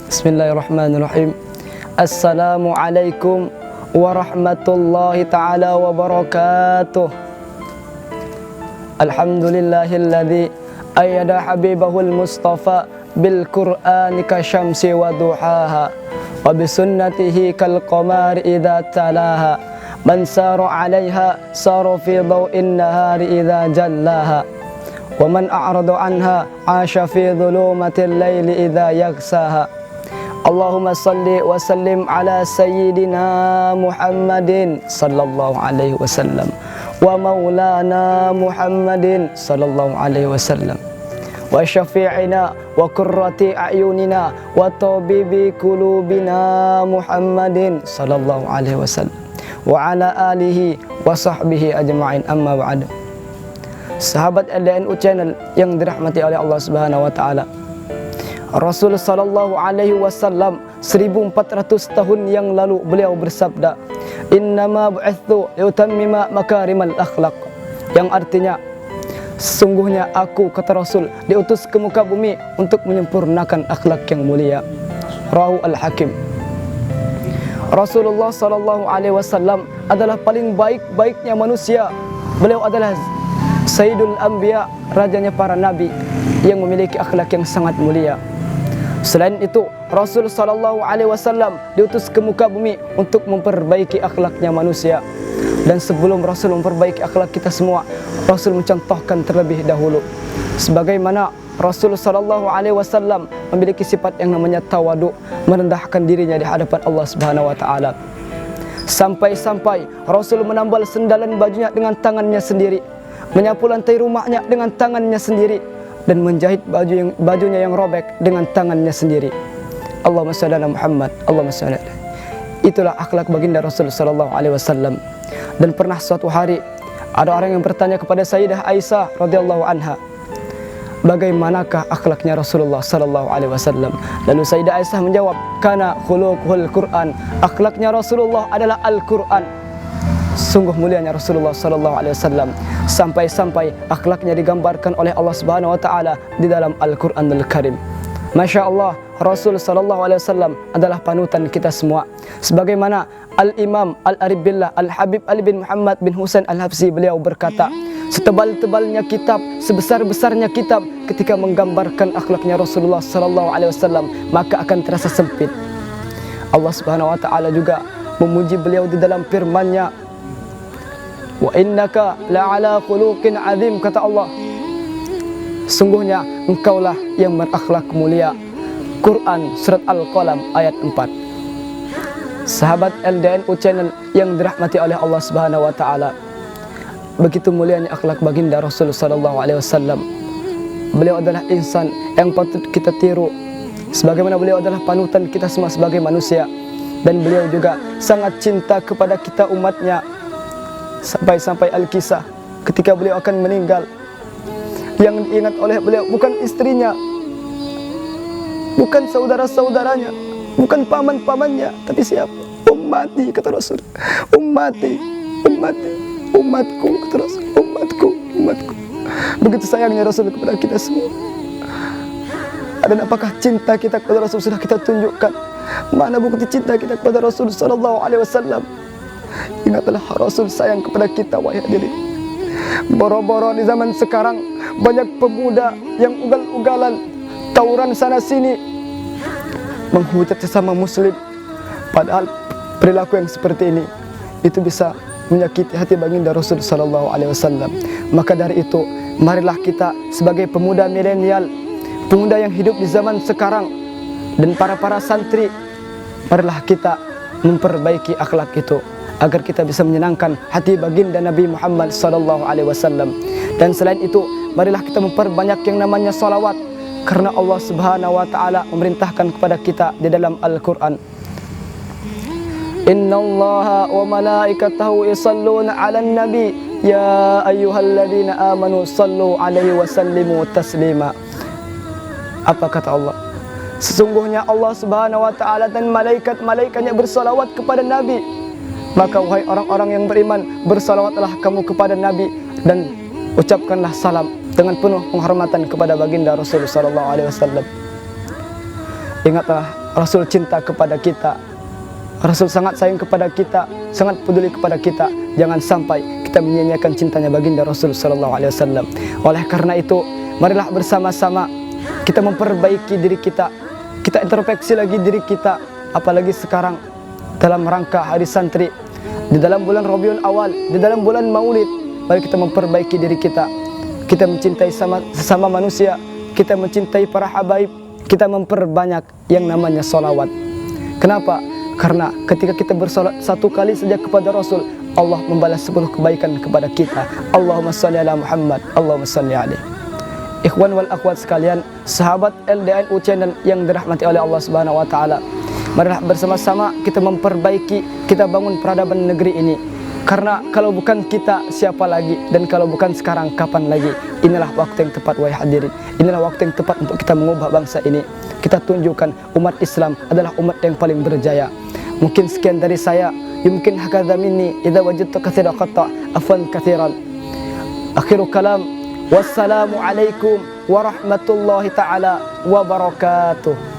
Bismillahirrahmanirrahim. Assalamualaikum warahmatullahi ta'ala wabarakatuh. Alhamdulillahilladzi ayyada habibahul mustafa bil qur'ani kasyamsi wa duhaha wa bisunnatihi kal qamari idza talaha man sara 'alaiha sara fi dhaw'in nahari idza jallaha wa man a'rada anha 'asha fi dhulumatil laili idza yaghsaha. Allahumma salli wa sallim ala sayyidina Muhammadin sallallahu alaihi wasallam wa maulana Muhammadin sallallahu alaihi wasallam wa syafi'ina wa qurrati a'yunina wa tabibi qulubina Muhammadin sallallahu alaihi wasallam wa ala alihi wa sahbihi ajma'in, amma ba'd. Sahabat LDNU Channel yang dirahmati oleh Allah Subhanahu wa taala, Rasul sallallahu alaihi wasallam 1400 tahun yang lalu beliau bersabda, "Innama bu'itsu liutammima makarimal akhlaq." Yang artinya, sesungguhnya aku, kata Rasul, diutus ke muka bumi untuk menyempurnakan akhlak yang mulia. Rawahu Al-Hakim. Rasulullah sallallahu alaihi wasallam adalah paling baik-baiknya manusia. Beliau adalah Sayyidul Anbiya, rajanya para nabi yang memiliki akhlak yang sangat mulia. Selain itu, Rasul sallallahu alaihi wasallam diutus ke muka bumi untuk memperbaiki akhlaknya manusia. Dan sebelum Rasul memperbaiki akhlak kita semua, Rasul mencontohkan terlebih dahulu. Sebagaimana Rasul sallallahu alaihi wasallam memiliki sifat yang namanya tawadu, merendahkan dirinya di hadapan Allah Subhanahu wa taala. Sampai-sampai Rasul menambal sendalan bajunya dengan tangannya sendiri, menyapu lantai rumahnya dengan tangannya sendiri, dan menjahit bajunya yang robek dengan tangannya sendiri. Allahumma shalli ala Muhammad, Allahumma shalli ala. Itulah akhlak baginda Rasul sallallahu alaihi wasallam. Dan pernah suatu hari ada orang yang bertanya kepada Sayyidah Aisyah radhiyallahu anha, bagaimanakah akhlaknya Rasulullah sallallahu alaihi wasallam? Lalu Sayyidah Aisyah menjawab, kana khuluquhul Qur'an. Akhlaknya Rasulullah adalah Al-Qur'an. Sungguh mulianya Rasulullah sallallahu alaihi wasallam, sampai-sampai akhlaknya digambarkan oleh Allah Subhanahu wa taala di dalam Al-Qur'anul Karim. Masya Allah, Rasul sallallahu alaihi wasallam adalah panutan kita semua. Sebagaimana Al-Imam Al-Arif Billah Al-Habib Ali bin Muhammad bin Husain Al-Habsyi, beliau berkata, setebal-tebalnya kitab, sebesar-besarnya kitab, ketika menggambarkan akhlaknya Rasulullah sallallahu alaihi wasallam, maka akan terasa sempit. Allah Subhanahu wa taala juga memuji beliau di dalam firman-Nya, wa innaka la'ala khuluqin azim, kata Allah, sungguhnya engkaulah yang berakhlak mulia. Quran surat Al-Qalam ayat 4. Sahabat LDNU Channel yang dirahmati oleh Allah Subhanahu wa taala, begitu mulianya akhlak baginda Rasul sallallahu alaihi wasallam. Beliau adalah insan yang patut kita tiru, sebagaimana beliau adalah panutan kita semua sebagai manusia. Dan beliau juga sangat cinta kepada kita umatnya. Sampai-sampai Al-Kisah ketika beliau akan meninggal, yang diingat oleh beliau bukan istrinya, bukan saudara-saudaranya, bukan paman-pamannya, tapi siapa? Ummati, kata Rasul. Ummati, ummati, umatku, kata Rasul. Umatku, umatku. Begitu sayangnya Rasul kepada kita semua. Dan apakah cinta kita kepada Rasul sudah kita tunjukkan? Mana bukti cinta kita kepada Rasul sallallahu alaihi wasallam? Ingatlah Rasul sayang kepada kita, wahai hadirin. Boro-boro di zaman sekarang banyak pemuda yang ugal-ugalan, tawuran sana sini, menghujat sesama muslim. Padahal perilaku yang seperti ini itu bisa menyakiti hati baginda Rasul sallallahu alaihi wasallam. Maka dari itu, marilah kita sebagai pemuda milenial, pemuda yang hidup di zaman sekarang, dan para santri, marilah kita memperbaiki akhlak itu, agar kita bisa menyenangkan hati baginda Nabi Muhammad sallallahu alaihi wasallam. Dan selain itu, marilah kita memperbanyak yang namanya salawat, karena Allah Subhanahu wa taala memerintahkan kepada kita di dalam Al-Qur'an, innallaha wa malaikatahu yusalluna 'alan nabi ya ayyuhalladzina amanu sallu 'alaihi wa sallimu taslima. Apa kata Allah? Sesungguhnya Allah Subhanahu wa taala dan malaikat-malaikatnya bersalawat kepada Nabi. Maka wahai orang-orang yang beriman, bersalawatlah kamu kepada Nabi dan ucapkanlah salam dengan penuh penghormatan kepada baginda Rasul sallallahu alaihi wasallam. Ingatlah Rasul cinta kepada kita, Rasul sangat sayang kepada kita, sangat peduli kepada kita. Jangan sampai kita menyia-nyiakan cintanya baginda Rasul sallallahu alaihi wasallam. Oleh karena itu, marilah bersama-sama kita memperbaiki diri kita. Kita introspeksi lagi diri kita, apalagi sekarang dalam rangka hari santri, di dalam bulan Rabiul Awal, di dalam bulan Maulid. Mari kita memperbaiki diri kita. Kita mencintai sesama manusia, kita mencintai para habaib, kita memperbanyak yang namanya solawat. Kenapa? Karena ketika kita bersolat satu kali saja kepada Rasul, Allah membalas 10 kebaikan kepada kita. Allahumma salli ala Muhammad, Allahumma salli alaihi. Ikhwan wal akhwat sekalian, sahabat LDNU Channel yang dirahmati oleh Allah Subhanahu wa taala. Marilah bersama-sama kita memperbaiki, kita bangun peradaban negeri ini. Karena kalau bukan kita, siapa lagi? Dan kalau bukan sekarang, kapan lagi? Inilah waktu yang tepat, wahai hadirin. Inilah waktu yang tepat untuk kita mengubah bangsa ini. Kita tunjukkan umat Islam adalah umat yang paling berjaya. Mungkin sekian dari saya. Yumkin hakadha minni idza wajadtu katsira khata' afwan katsiran. Akhiru kalam. Wassalamu alaikum warahmatullahi taala wabarakatuh.